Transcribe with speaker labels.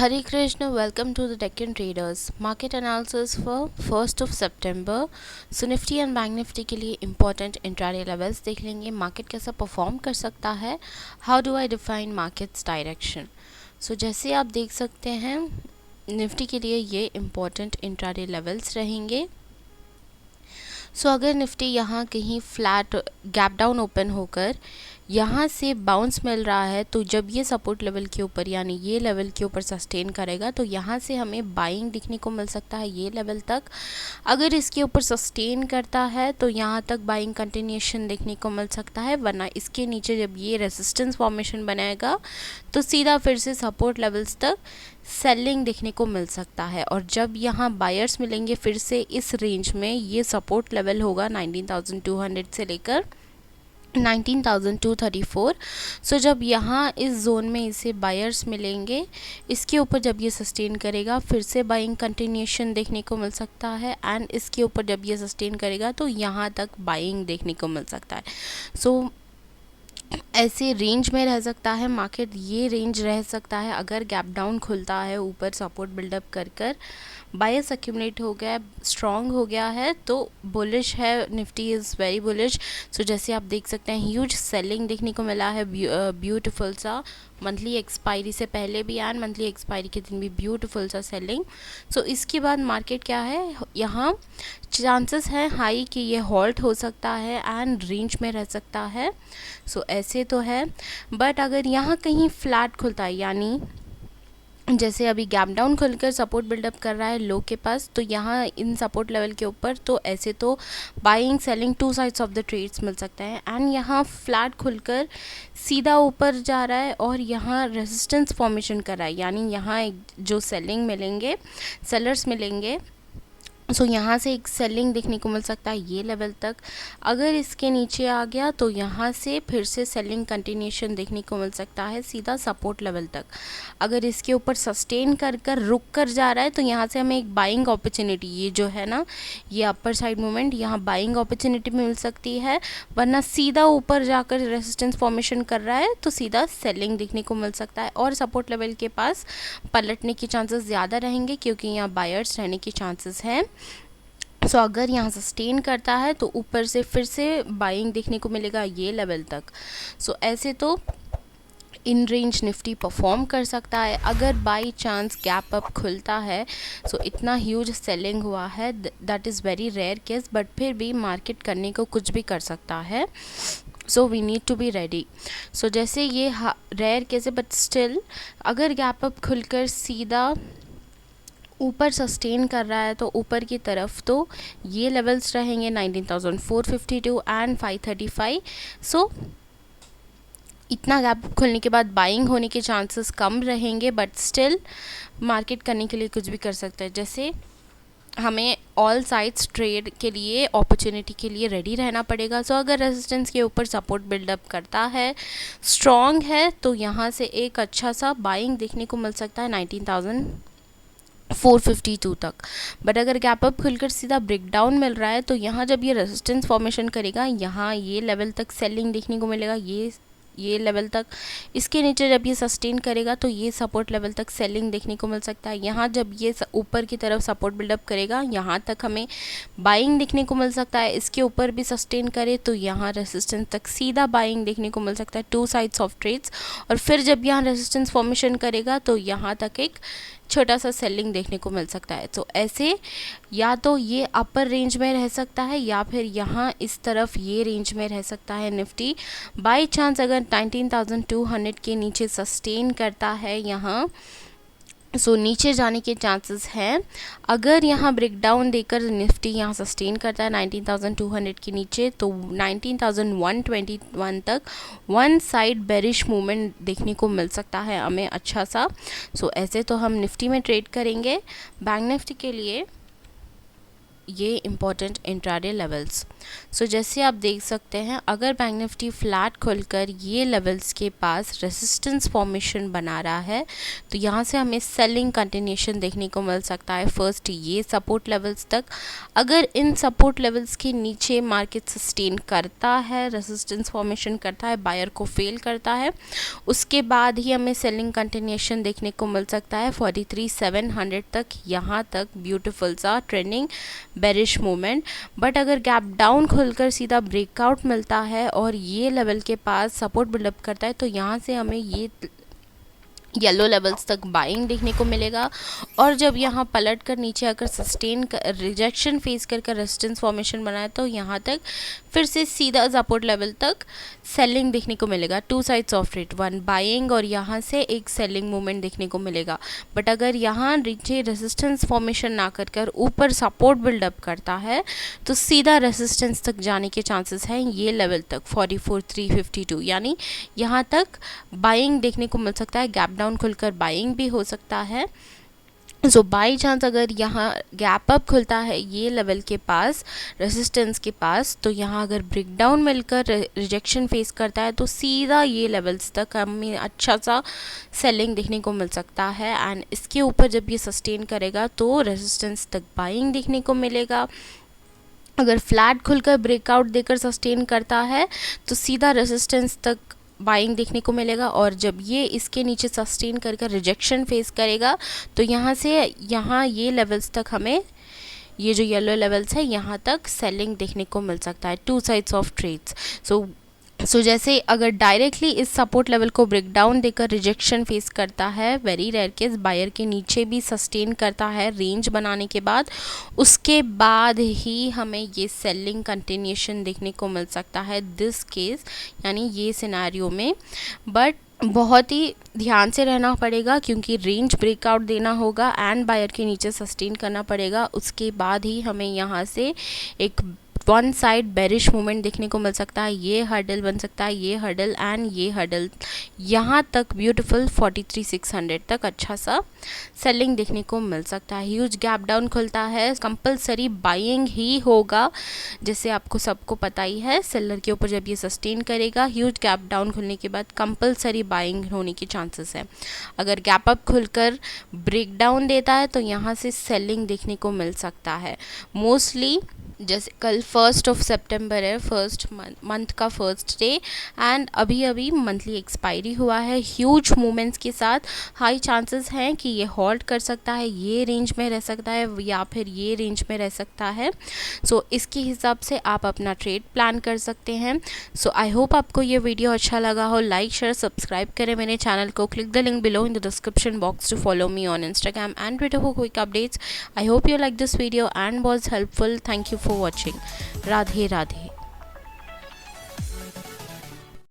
Speaker 1: Hare Krishna, welcome to the Deccan Traders Market Analysis for 1st of September. So Nifty and bank Nifty के लिए important intraday levels देख लेंगे, market कैसा perform कर सकता है, how do I define markets direction. So जैसे आप देख सकते हैं निफ्टी के लिए ये इंपॉर्टेंट इंट्राडे लेवल्स रहेंगे। सो अगर निफ्टी यहाँ कहीं फ्लैट गैप डाउन ओपन होकर यहाँ से बाउंस मिल रहा है तो जब ये सपोर्ट लेवल के ऊपर यानी ये लेवल के ऊपर सस्टेन करेगा तो यहाँ से हमें बाइंग दिखने को मिल सकता है ये लेवल तक। अगर इसके ऊपर सस्टेन करता है तो यहाँ तक बाइंग कंटिन्यूएशन देखने को मिल सकता है, वरना इसके नीचे जब ये रेजिस्टेंस फॉर्मेशन बनाएगा तो सीधा फिर से सपोर्ट लेवल्स तक सेलिंग देखने को मिल सकता है। और जब यहाँ बायर्स मिलेंगे फिर से इस रेंज में, ये सपोर्ट लेवल होगा 19,200 से लेकर 19,234। सो जब यहाँ इस जोन में इसे बायर्स मिलेंगे, इसके ऊपर जब ये सस्टेन करेगा फिर से बाइंग कंटिन्यूएशन देखने को मिल सकता है, एंड इसके ऊपर जब ये सस्टेन करेगा तो यहाँ तक बाइंग देखने को मिल सकता है। सो ऐसे रेंज में रह सकता है मार्केट, ये रेंज रह सकता है अगर गैप डाउन खुलता है ऊपर सपोर्ट बिल्डअप कर बायस एक्यूमुलेट हो गया, स्ट्रॉन्ग हो गया है तो बुलिश है, निफ्टी इज़ वेरी बुलिश। सो जैसे आप देख सकते हैं ह्यूज सेलिंग देखने को मिला है, ब्यूटीफुल सा मंथली एक्सपायरी से पहले भी एंड मंथली एक्सपायरी के दिन भी ब्यूटीफुल सा सेलिंग। सो इसके बाद मार्केट क्या है, यहाँ चांसेस हैं हाई कि ये हॉल्ट हो सकता है एंड रेंज में रह सकता है। सो ऐसे तो है, बट अगर यहाँ कहीं फ्लैट खुलता है यानी जैसे अभी गैप डाउन खुलकर सपोर्ट बिल्डअप कर रहा है लो के पास, तो यहाँ इन सपोर्ट लेवल के ऊपर तो ऐसे तो buying selling two sides of the trades मिल सकता है। एंड यहाँ फ्लैट खुलकर सीधा ऊपर जा रहा है और यहाँ रेजिस्टेंस फॉर्मेशन कर रहा है, यानी यहाँ जो सेलिंग मिलेंगे, सेलर्स मिलेंगे। सो यहाँ से एक सेलिंग देखने को मिल सकता है ये लेवल तक। अगर इसके नीचे आ गया तो यहाँ से फिर से सेलिंग कंटिन्यूएशन देखने को मिल सकता है सीधा सपोर्ट लेवल तक। अगर इसके ऊपर सस्टेन कर रुक कर जा रहा है तो यहाँ से हमें एक बाइंग अपॉर्चुनिटी, ये जो है ना ये अपर साइड मूवमेंट, यहाँ बाइंग अपॉर्चुनिटी मिल सकती है, वरना सीधा ऊपर जाकर रेजिस्टेंस फॉर्मेशन कर रहा है तो सीधा सेलिंग देखने को मिल सकता है। और सपोर्ट लेवल के पास पलटने के चांसेस ज़्यादा रहेंगे क्योंकि यहाँ बायर्स रहने के चांसेस हैं। सो अगर यहाँ सस्टेन करता है तो ऊपर से फिर से बाइंग देखने को मिलेगा ये लेवल तक। सो ऐसे तो इन रेंज निफ्टी परफॉर्म कर सकता है। अगर बाई चांस गैप अप खुलता है, सो इतना ह्यूज सेलिंग हुआ है, that is very rare case, but फिर भी मार्केट करने को कुछ भी कर सकता है। So we need to be ready. So जैसे ये रेयर केस है, बट स्टिल अगर गैप अप खुलकर सीधा ऊपर सस्टेन कर रहा है तो ऊपर की तरफ तो ये लेवल्स रहेंगे 19,452 एंड 535। सो इतना गैप खुलने के बाद बाइंग होने के चांसेस कम रहेंगे, बट स्टिल मार्केट करने के लिए कुछ भी कर सकता है। जैसे हमें ऑल साइड्स ट्रेड के लिए, अपॉर्चुनिटी के लिए रेडी रहना पड़ेगा। सो अगर रेजिस्टेंस के ऊपर सपोर्ट बिल्डअप करता है, स्ट्रॉन्ग है, तो यहाँ से एक अच्छा सा बाइंग देखने को मिल सकता है 19,452 तक। बट अगर गैप अप खुलकर सीधा ब्रेक डाउन मिल रहा है तो यहाँ जब ये रेजिस्टेंस फॉर्मेशन करेगा, यहाँ ये लेवल तक सेलिंग देखने को मिलेगा, ये लेवल तक। इसके नीचे जब ये सस्टेन करेगा तो ये सपोर्ट लेवल तक सेलिंग देखने को मिल सकता है। यहाँ जब ये ऊपर की तरफ सपोर्ट बिल्डअप करेगा, यहाँ तक हमें बाइंग देखने को मिल सकता है। इसके ऊपर भी सस्टेन करे तो यहाँ रेजिस्टेंस तक सीधा बाइंग देखने को मिल सकता है, टू साइड्स ऑफ ट्रेड्स। और फिर जब यहाँ रेजिस्टेंस फॉर्मेशन करेगा तो यहाँ तक एक छोटा सा सेलिंग देखने को मिल सकता है। तो ऐसे या तो ये अपर रेंज में रह सकता है या फिर यहाँ इस तरफ ये रेंज में रह सकता है निफ्टी। बाय चांस अगर 19,200 के नीचे सस्टेन करता है यहाँ, सो नीचे जाने के चांसेस हैं। अगर यहाँ ब्रेक डाउन देकर निफ्टी यहाँ सस्टेन करता है 19,200 के नीचे तो 19,121 तक वन साइड बेरिश मूवमेंट देखने को मिल सकता है हमें अच्छा सा। सो ऐसे तो हम निफ्टी में ट्रेड करेंगे। बैंक निफ्टी के लिए ये इम्पॉर्टेंट इंट्राडे लेवल्स। सो जैसे आप देख सकते हैं, अगर बैंक निफ्टी फ्लैट खुलकर ये लेवल्स के पास रेसिस्टेंस फॉर्मेशन बना रहा है तो यहाँ से हमें सेलिंग कंटिन्यूशन देखने को मिल सकता है। फर्स्ट ये सपोर्ट लेवल्स तक, अगर इन सपोर्ट लेवल्स के नीचे मार्केट सस्टेन करता है, रेसिस्टेंस फॉर्मेशन करता है, बायर को फेल करता है, उसके बाद ही हमें सेलिंग कंटिन्यूशन देखने को मिल सकता है 43,700 तक। यहाँ तक ब्यूटीफुल सा ट्रेंडिंग बेरिश मूवमेंट। बट अगर गैप डाउन खुलकर सीधा ब्रेकआउट मिलता है और ये लेवल के पास सपोर्ट बिल्डअप करता है तो यहाँ से हमें ये येलो लेवल्स तक बाइंग देखने को मिलेगा। और जब यहाँ पलट कर नीचे आकर सस्टेन रिजेक्शन फेस कर रेजिस्टेंस फॉर्मेशन बनाए तो यहाँ तक फिर से सीधा सपोर्ट लेवल तक सेलिंग देखने को मिलेगा। To sides of it, one buying और यहाँ से एक सेलिंग मूवमेंट देखने को मिलेगा। बट अगर यहाँ नीचे रेजिस्टेंस फॉर्मेशन ना कर ऊपर सपोर्ट बिल्डअप करता है तो सीधा रेजिस्टेंस तक जाने के चांसेस हैं ये लेवल तक 44,352, यानी यहाँ तक बाइंग देखने को मिल सकता है। गैप डाउन खुलकर बाइंग भी हो सकता है। सो बाई चांस अगर यहाँ गैप अप खुलता है ये लेवल के पास, रेजिस्टेंस के पास, तो यहाँ अगर ब्रेक डाउन मिलकर रिजेक्शन फेस करता है तो सीधा ये लेवल्स तक हमें अच्छा सा सेलिंग देखने को मिल सकता है। एंड इसके ऊपर जब ये सस्टेन करेगा तो रेजिस्टेंस तक बाइंग देखने को मिलेगा। अगर फ्लैट खुलकर ब्रेकआउट देकर सस्टेन करता है तो सीधा रेजिस्टेंस तक बाइंग देखने को मिलेगा। और जब ये इसके नीचे सस्टेन करके रिजेक्शन फेस करेगा तो यहाँ से यहाँ ये लेवल्स तक हमें ये जो येलो लेवल्स है यहाँ तक सेलिंग देखने को मिल सकता है। Two sides of trades. So जैसे अगर डायरेक्टली इस सपोर्ट लेवल को ब्रेक डाउन देकर रिजेक्शन फेस करता है, वेरी रेयर केस बायर के नीचे भी सस्टेन करता है रेंज बनाने के बाद, उसके बाद ही हमें ये सेलिंग कंटिन्यूशन देखने को मिल सकता है दिस केस, यानी ये सिनेरियो में। बट बहुत ही ध्यान से रहना पड़ेगा क्योंकि रेंज ब्रेकआउट देना होगा एंड बायर के नीचे सस्टेन करना पड़ेगा। उसके बाद ही हमें यहाँ से एक वन साइड बेरिश मूवमेंट देखने को मिल सकता है। ये हर्डल बन सकता है, ये हर्डल एंड ये हर्डल, यहाँ तक ब्यूटीफुल 43,600 तक अच्छा सा सेलिंग देखने को मिल सकता है। ह्यूज गैप डाउन खुलता है, कंपलसरी बाइंग ही होगा, जैसे आपको सबको पता ही है। सेलर के ऊपर जब ये सस्टेन करेगा, ह्यूज गैप डाउन खुलने के बाद कंपलसरी बाइंग होने के चांसेस है। अगर गैप अप खुलकर ब्रेक डाउन देता है तो यहाँ से सेलिंग देखने को मिल सकता है मोस्टली। जैसे कल 1 सितंबर है, फर्स्ट मंथ का फर्स्ट डे एंड अभी मंथली एक्सपायरी हुआ है। ह्यूज मूवमेंट्स के साथ हाई चांसेस हैं कि ये हॉल्ट कर सकता है, ये रेंज में रह सकता है या फिर ये रेंज में रह सकता है। सो इसके हिसाब से आप अपना ट्रेड प्लान कर सकते हैं। सो आई होप आपको ये वीडियो अच्छा लगा हो। लाइक शेयर सब्सक्राइब करें मेरे चैनल को। Click the link below in the description box to follow me on Instagram and Twitter for quick updates. I hope you like this video and was helpful. Thank you for watching. Radhe Radhe.